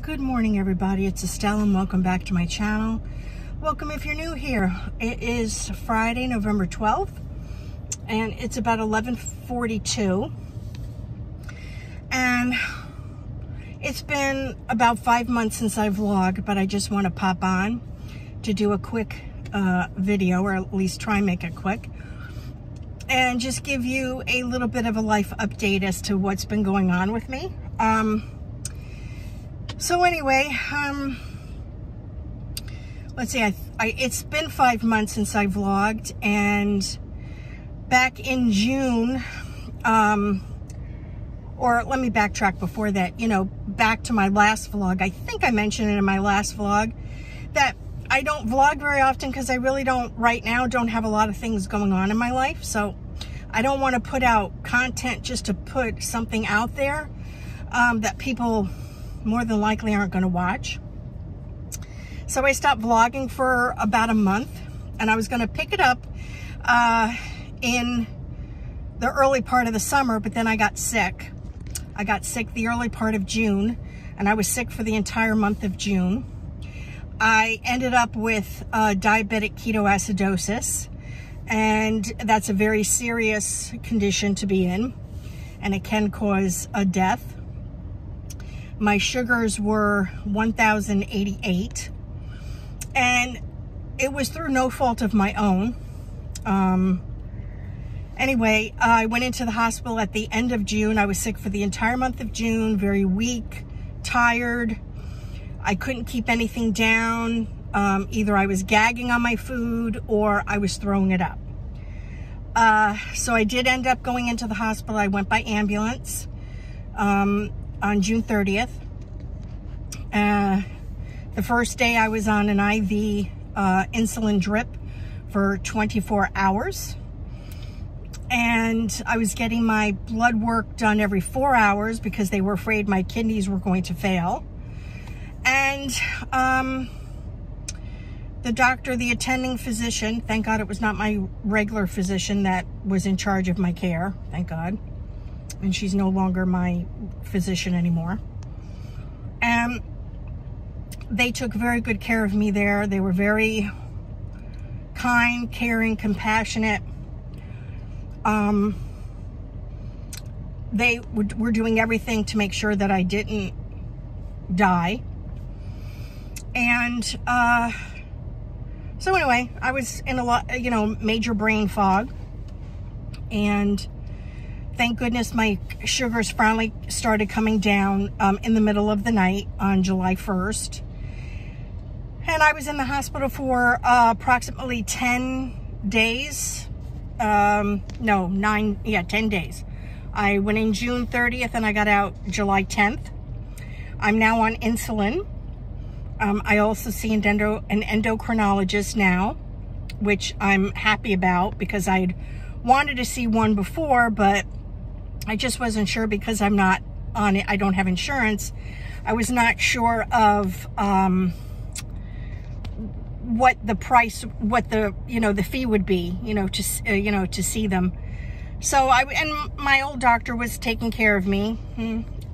Good morning, everybody. It's Estelle and welcome back to my channel. Welcome if you're new here. It is Friday, November 12th, and it's about 11:42. And it's been about 5 months since I vlogged, but I just want to pop on to do a quick video, or at least try and make it quick, and just give you a little bit of a life update as to what's been going on with me. So anyway, let's see, it's been 5 months since I vlogged, and back in June, or let me backtrack before that, back to my last vlog. I think I mentioned it in my last vlog that I don't vlog very often because I really don't have a lot of things going on in my life. So I don't want to put out content just to put something out there that people more than likely aren't going to watch. So I stopped vlogging for about a month, and I was going to pick it up in the early part of the summer, but then I got sick. I got sick the early part of June, and I was sick for the entire month of June. I ended up with diabetic ketoacidosis, and that's a very serious condition to be in, and it can cause a death. My sugars were 1,088, and it was through no fault of my own. Anyway, I went into the hospital at the end of June. I was sick for the entire month of June, very weak, tired. I couldn't keep anything down. Either I was gagging on my food or I was throwing it up. So I did end up going into the hospital. I went by ambulance on June 30th. The first day I was on an IV insulin drip for 24 hours. And I was getting my blood work done every 4 hours because they were afraid my kidneys were going to fail. And the doctor, the attending physician, thank God it was not my regular physician that was in charge of my care, thank God. And she's no longer my physician anymore. And they took very good care of me there. They were very kind, caring, compassionate. They were doing everything to make sure that I didn't die. And so anyway, I was in a lot, major brain fog. And thank goodness my sugars finally started coming down in the middle of the night on July 1st. And I was in the hospital for approximately 10 days. 10 days. I went in June 30th and I got out July 10th. I'm now on insulin. I also see an endocrinologist now, which I'm happy about because I'd wanted to see one before, but I just wasn't sure because I'm not on it. I don't have insurance. I was not sure of what the price, what the the fee would be, to see them. So and my old doctor was taking care of me,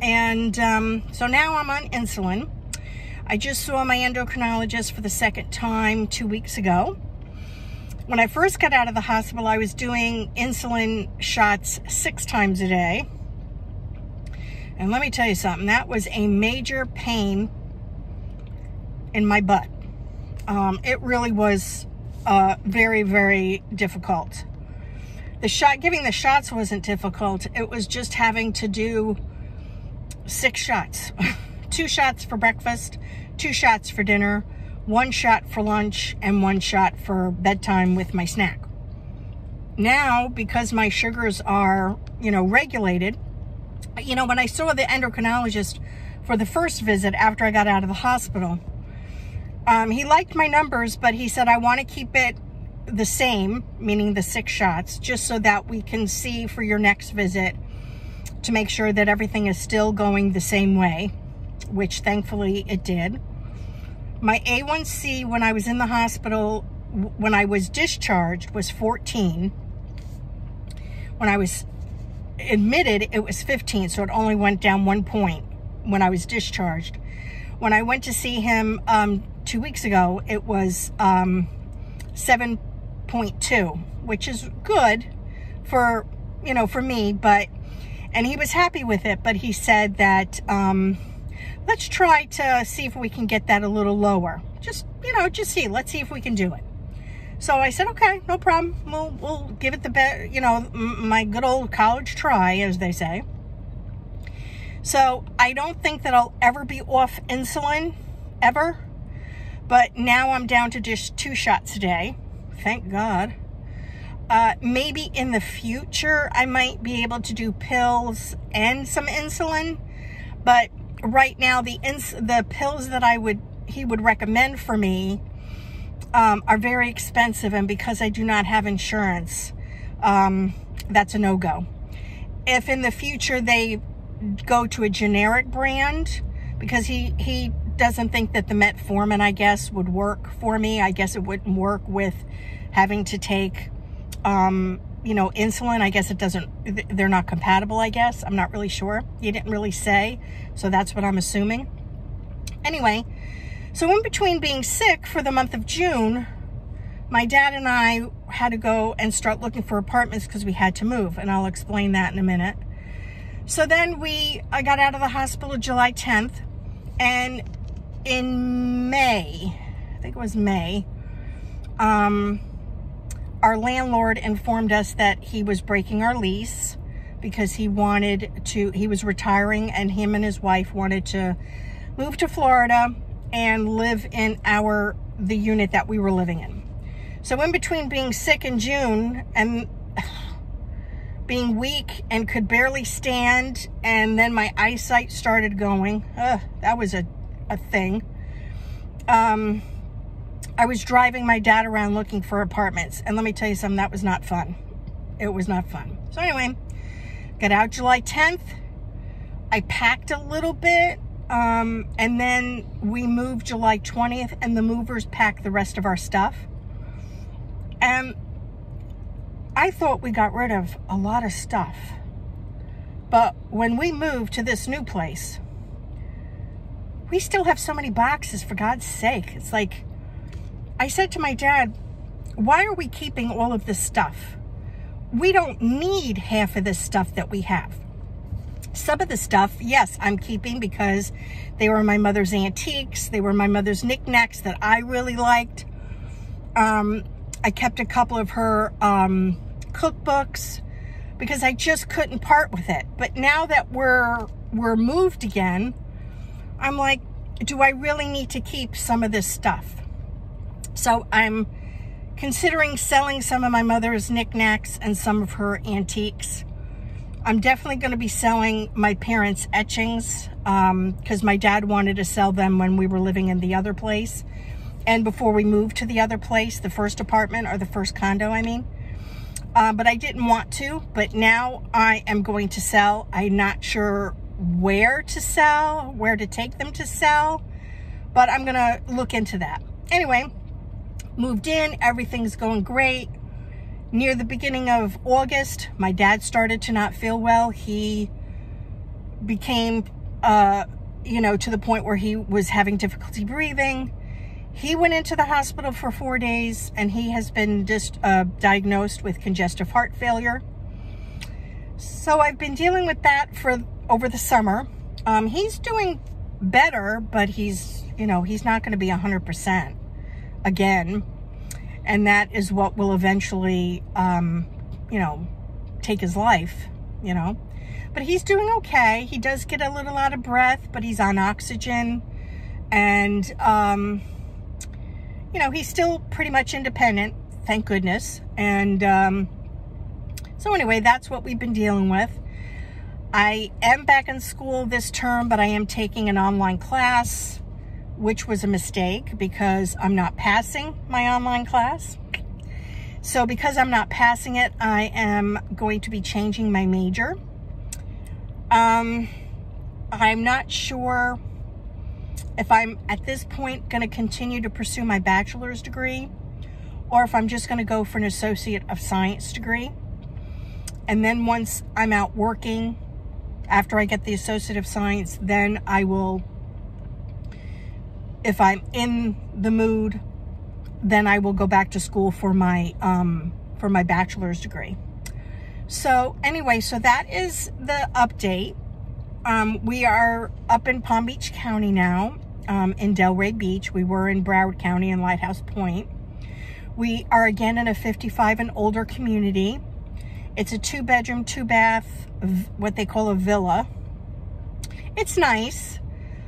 and so now I'm on insulin. I just saw my endocrinologist for the second time 2 weeks ago. When I first got out of the hospital, I was doing insulin shots 6 times a day. And let me tell you something, that was a major pain in my butt. It really was very, very difficult. Giving the shots wasn't difficult. It was just having to do 6 shots. 2 shots for breakfast, 2 shots for dinner, 1 shot for lunch, and 1 shot for bedtime with my snack. Now, because my sugars are, regulated, when I saw the endocrinologist for the first visit after I got out of the hospital, he liked my numbers, but he said, I want to keep it the same, meaning the 6 shots, just so that we can see for your next visit to make sure that everything is still going the same way, which thankfully it did. My A1C when I was in the hospital, when I was discharged, was 14. When I was admitted, it was 15, so it only went down 1 point when I was discharged. When I went to see him 2 weeks ago, it was 7.2, which is good for, you know, for me, but, and he was happy with it, but he said that, let's try to see if we can get that a little lower. Just, you know, just see, let's see if we can do it. So I said, okay, no problem. We'll give it the best, you know, my good old college try, as they say. So I don't think that I'll ever be off insulin, ever. But now I'm down to just 2 shots a day. Thank God. Maybe in the future, I might be able to do pills and some insulin. But right now, the pills that he would recommend for me are very expensive, and because I do not have insurance, that's a no-go. If in the future they go to a generic brand, because he doesn't think that the metformin, I guess, would work for me. I guess it wouldn't work with having to take, you know, insulin. I guess it doesn't, they're not compatible, I guess. I'm not really sure. He didn't really say, so that's what I'm assuming. Anyway, so in between being sick for the month of June, my dad and I had to go and start looking for apartments because we had to move, and I'll explain that in a minute. So then I got out of the hospital July 10th, and in May, I think it was May, our landlord informed us that he was breaking our lease because he was retiring, and him and his wife wanted to move to Florida and live in the unit that we were living in. So in between being sick in June and being weak and could barely stand, and then my eyesight started going, that was a thing. I was driving my dad around looking for apartments, and let me tell you something, that was not fun. It was not fun. So anyway, got out July 10th. I packed a little bit. And then we moved July 20th, and the movers packed the rest of our stuff. And I thought we got rid of a lot of stuff. But when we moved to this new place, we still have so many boxes, for God's sake. It's like, I said to my dad, why are we keeping all of this stuff? We don't need half of this stuff that we have. Some of the stuff, yes, I'm keeping because they were my mother's antiques. They were my mother's knickknacks that I really liked. I kept a couple of her cookbooks because I just couldn't part with it. But now that we're moved again, I'm like, do I really need to keep some of this stuff? So I'm considering selling some of my mother's knickknacks and some of her antiques. I'm definitely going to be selling my parents' etchings because my dad wanted to sell them when we were living in the other place. And before we moved to the other place, the first apartment, or the first condo, I mean. But I didn't want to, but now I am going to sell. I'm not sure where to sell, where to take them to sell, but I'm going to look into that. Anyway, moved in, everything's going great. Near the beginning of August, my dad started to not feel well. He became, you know, to the point where he was having difficulty breathing. He went into the hospital for 4 days, and he has been just diagnosed with congestive heart failure. So I've been dealing with that for over the summer. He's doing better, but he's, you know, he's not going to be 100% again. And that is what will eventually, you know, take his life, you know. But he's doing okay. He does get a little out of breath, but he's on oxygen. And, you know, he's still pretty much independent, thank goodness. And so anyway, that's what we've been dealing with. I am back in school this term, but I am taking an online class, which was a mistake because I'm not passing my online class. So because I'm not passing it, I am going to be changing my major. I'm not sure if I'm at this point going to continue to pursue my bachelor's degree, or if I'm just going to go for an Associate of Science degree. And then once I'm out working, after I get the Associate of Science, then I will if I'm in the mood, then I will go back to school for my bachelor's degree. So anyway, so that is the update. We are up in Palm Beach County now, in Delray Beach. We were in Broward County and Lighthouse Point. We are again in a 55 and older community. It's a 2-bedroom, 2-bath, what they call a villa. It's nice,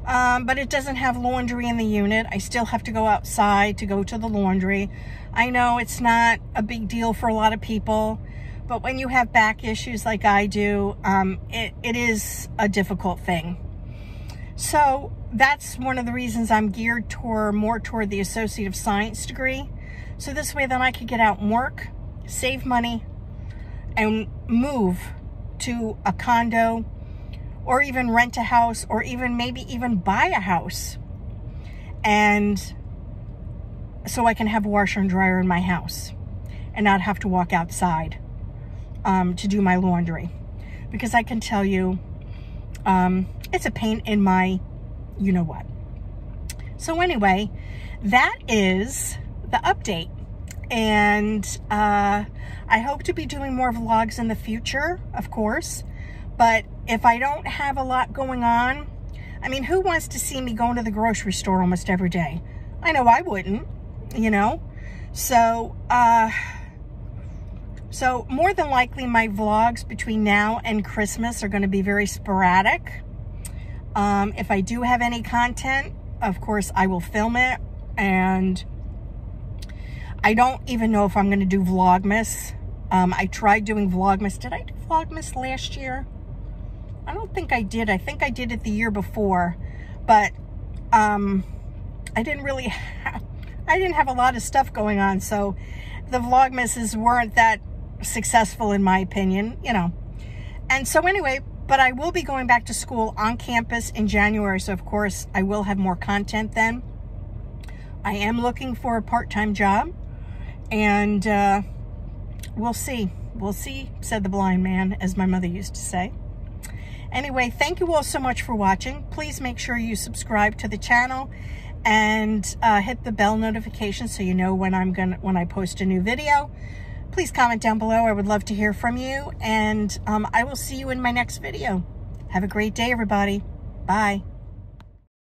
but it doesn't have laundry in the unit. I still have to go outside to go to the laundry. I know it's not a big deal for a lot of people, but when you have back issues like I do, it is a difficult thing. So that's one of the reasons I'm geared more toward the Associate of Science degree. So this way then I could get out and work, save money, and move to a condo, or even rent a house, or maybe even buy a house. And so I can have a washer and dryer in my house and not have to walk outside to do my laundry. Because I can tell you, it's a pain in my you-know-what. So anyway, that is the update. And I hope to be doing more vlogs in the future, of course. But if I don't have a lot going on, I mean, who wants to see me going to the grocery store almost every day? I know I wouldn't, you know. So, so more than likely my vlogs between now and Christmas are going to be very sporadic. If I do have any content, of course, I will film it. And I don't even know if I'm going to do Vlogmas. I tried doing Vlogmas. Did I do Vlogmas last year? I don't think I did. I think I did it the year before. But I didn't really I didn't have a lot of stuff going on. So the Vlogmases weren't that successful in my opinion, you know. And so anyway, but I will be going back to school on campus in January. So of course I will have more content then. I am looking for a part-time job. And we'll see. We'll see, said the blind man, as my mother used to say. Anyway, thank you all so much for watching. Please make sure you subscribe to the channel and hit the bell notification so you know when I post a new video. Please comment down below. I would love to hear from you. And I will see you in my next video. Have a great day, everybody. Bye.